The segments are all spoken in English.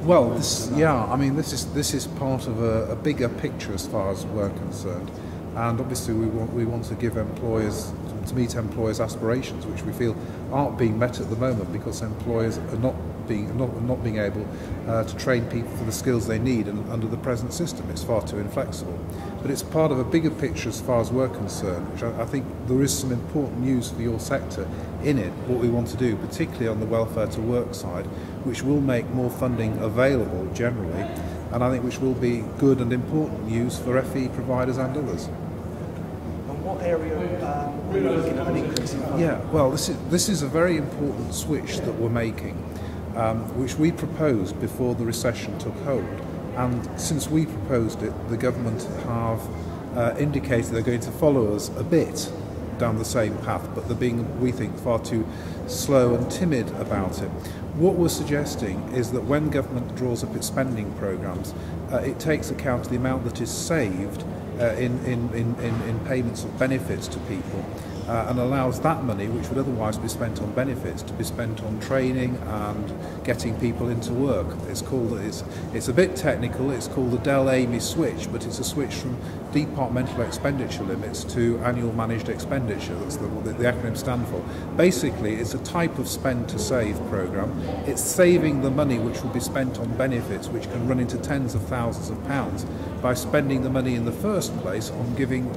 Well, yeah, I mean, this is part of a bigger picture as far as we're concerned, and obviously we want to give employers to meet employers' aspirations, which we feel aren't being met at the moment because employers are not being able to train people for the skills they need, and under the present system it's far too inflexible. But it's part of a bigger picture as far as we're concerned, which I think there is some important news for your sector in it, what we want to do, particularly on the welfare to work side, which will make more funding available generally, and I think which will be good and important news for FE providers and others. And what area are you looking at an increase in funding? Yeah, well, this is a very important switch that we're making, which we proposed before the recession took hold. And since we proposed it, the government have indicated they're going to follow us a bit down the same path, but they're being, we think, far too slow and timid about it. What we're suggesting is that when government draws up its spending programmes, it takes account of the amount that is saved in payments of benefits to people, and allows that money, which would otherwise be spent on benefits, to be spent on training and getting people into work. It's a bit technical. It's called the Dell-Amy switch, but it's a switch from departmental expenditure limits to annual managed expenditure. That's the acronym stands for. Basically, it's a type of spend to save programme. It's saving the money which will be spent on benefits, which can run into tens of thousands of pounds, by spending the money in the first place on giving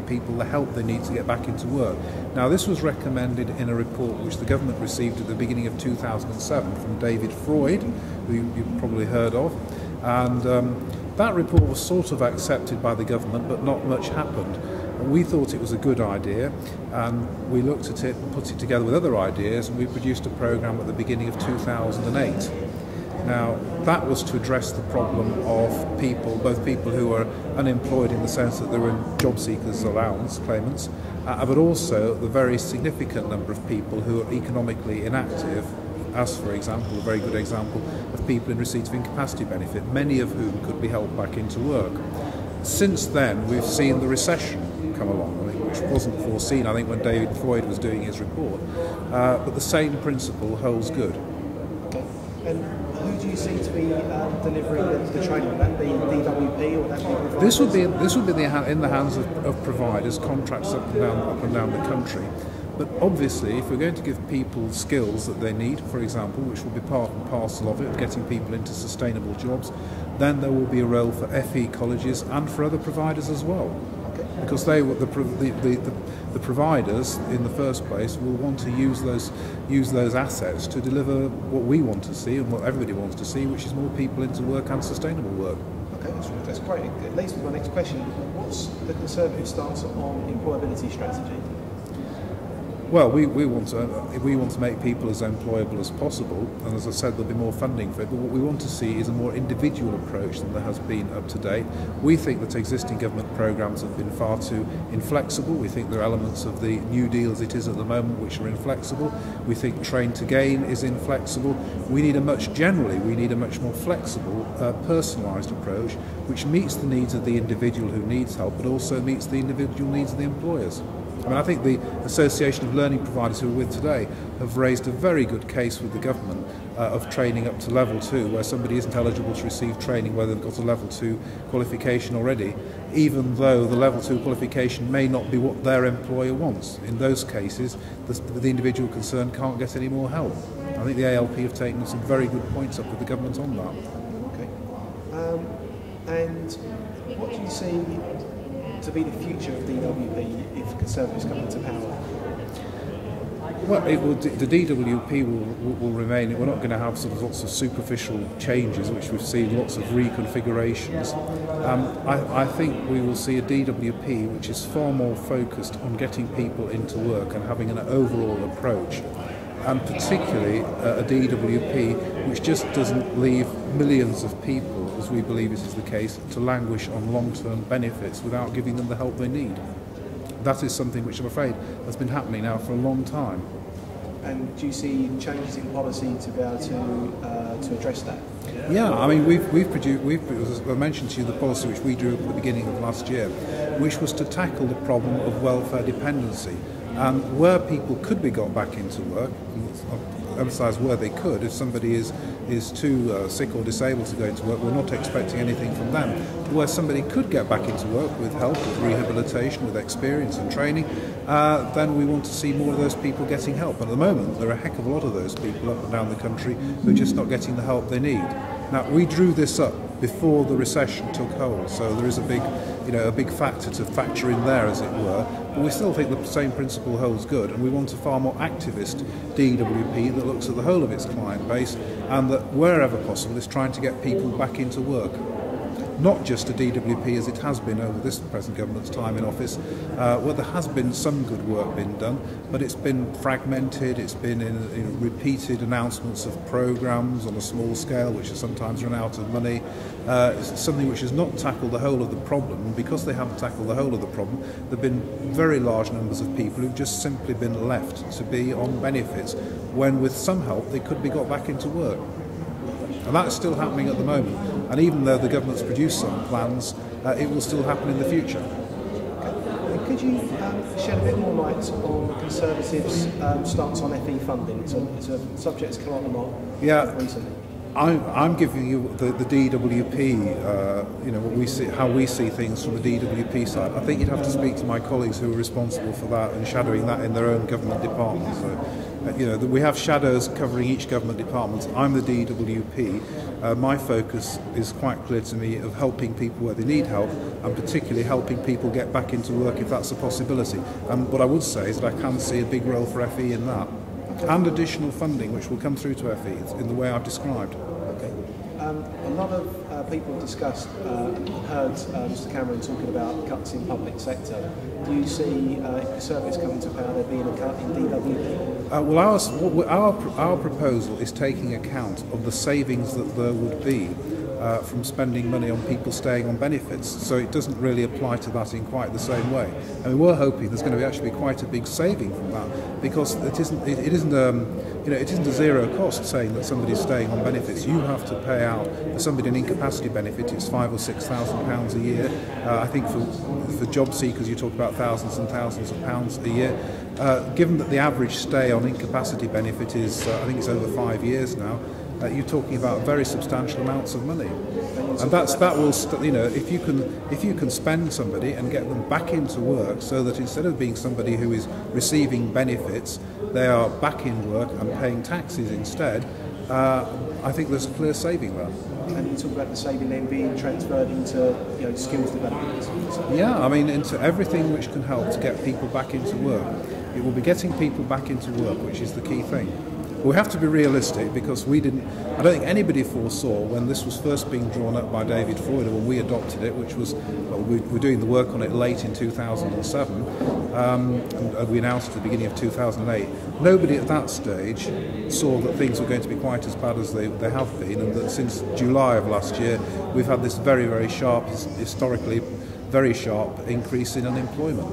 people the help they need to get back into work. Now, this was recommended in a report which the government received at the beginning of 2007 from David Freud, who you've probably heard of, and that report was sort of accepted by the government, but not much happened. We thought it was a good idea, and we looked at it and put it together with other ideas, and we produced a programme at the beginning of 2008. Now, that was to address the problem of people, both people who are unemployed in the sense that they were in job seekers allowance claimants, but also the very significant number of people who are economically inactive, as, for example, a very good example of people in receipt of incapacity benefit, many of whom could be helped back into work. Since then, we've seen the recession come along, which wasn't foreseen, I think, when David Freud was doing his report, but the same principle holds good. And who do you see to be delivering the training? Would that be DWP, or would that be providers? This would be in the hands of providers, contracts up and down the country. But obviously, if we're going to give people skills that they need, for example, which will be part and parcel of it, getting people into sustainable jobs, then there will be a role for FE colleges and for other providers as well. Okay. Because the providers, in the first place, will want to use those assets to deliver what we want to see and what everybody wants to see, which is more people into work and sustainable work. Okay, that's great. It leads me to my next question. What's the Conservative stance on employability strategy? Well, we want to make people as employable as possible, and as I said, there'll be more funding for it, but what we want to see is a more individual approach than there has been up to date. We think that existing government programmes have been far too inflexible. We think there are elements of the New Deal as it is at the moment which are inflexible. We think Train to Gain is inflexible. We need a much more flexible, personalised approach which meets the needs of the individual who needs help, but also meets the individual needs of the employers. I mean, I think the Association of Learning Providers who are with today have raised a very good case with the government of training up to level 2, where somebody isn't eligible to receive training whether they've got a level 2 qualification already, even though the level 2 qualification may not be what their employer wants. In those cases, the individual concerned can't get any more help. I think the ALP have taken some very good points up with the government on that. Okay. And what do you see to be the future of DWP if Conservatives come into power? Well, the DWP will remain. We're not going to have sort of lots of superficial changes, which we've seen lots of reconfigurations. I think we will see a DWP which is far more focused on getting people into work and having an overall approach, and particularly a DWP which just doesn't leave millions of people, as we believe this is the case, to languish on long-term benefits without giving them the help they need. That is something which I'm afraid has been happening now for a long time. And do you see changes in policy to be able to address that? Yeah, I mean, as I mentioned to you, the policy which we drew up at the beginning of last year, which was to tackle the problem of welfare dependency. And where people could be got back into work, I'll emphasise where they could, if somebody is too sick or disabled to go into work, we're not expecting anything from them. But where somebody could get back into work with help, with rehabilitation, with experience and training, then we want to see more of those people getting help. And at the moment, there are a heck of a lot of those people up and down the country who are just not getting the help they need. Now, we drew this up before the recession took hold, so there is a big factor to factor in there, as it were. But we still think the same principle holds good, and we want a far more activist DWP that looks at the whole of its client base and that, wherever possible, is trying to get people back into work. Not just a DWP as it has been over this present government's time in office, where there has been some good work being done, but it's been fragmented, it's been in repeated announcements of programmes on a small scale which have sometimes run out of money. It's something which has not tackled the whole of the problem, and because they haven't tackled the whole of the problem, there have been very large numbers of people who've just simply been left to be on benefits when with some help they could be got back into work. And that's still happening at the moment. And even though the government's produced some plans, it will still happen in the future. Could you shed a bit more light on the Conservatives' stance on FE funding? It's a subject that's come on a lot recently. I'm giving you the DWP, what we see, how we see things from the DWP side. I think you'd have to speak to my colleagues who are responsible for that and shadowing that in their own government departments. So, we have shadows covering each government department. I'm the DWP. My focus is quite clear to me of helping people where they need help, and particularly helping people get back into work if that's a possibility. And what I would say is that I can see a big role for FE in that. And additional funding which will come through to FE in the way I've described. Okay. A lot of people discussed and heard Mr Cameron talking about cuts in public sector. Do you see if the Conservatives coming to power there being a cut in DWP? Our proposal is taking account of the savings that there would be from spending money on people staying on benefits, so it doesn't really apply to that in quite the same way. And we're hoping there's going to actually be quite a big saving from that, because it isn't a zero cost saying that somebody's staying on benefits. You have to pay out for somebody an incapacity benefit. It's £5,000 or £6,000 a year. I think for job seekers you talk about thousands and thousands of pounds a year. Given that the average stay on incapacity benefit is, I think it's over 5 years now. You're talking about very substantial amounts of money, and that will if you can spend somebody and get them back into work, so that instead of being somebody who is receiving benefits, they are back in work and paying taxes instead. I think there's a clear saving there. And you talk about the saving then being transferred into skills development. Yeah, I mean into everything which can help to get people back into work. It will be getting people back into work, which is the key thing. We have to be realistic, because I don't think anybody foresaw when this was first being drawn up by David Freud, when we adopted it, which was, we were doing the work on it late in 2007, and we announced at the beginning of 2008. Nobody at that stage saw that things were going to be quite as bad as they have been, and that since July of last year we've had this very, very sharp, historically very sharp increase in unemployment.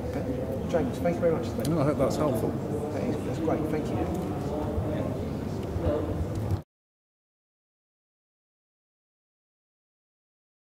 Okay. James, thank you very much. No, I hope that's helpful. That's great, thank you.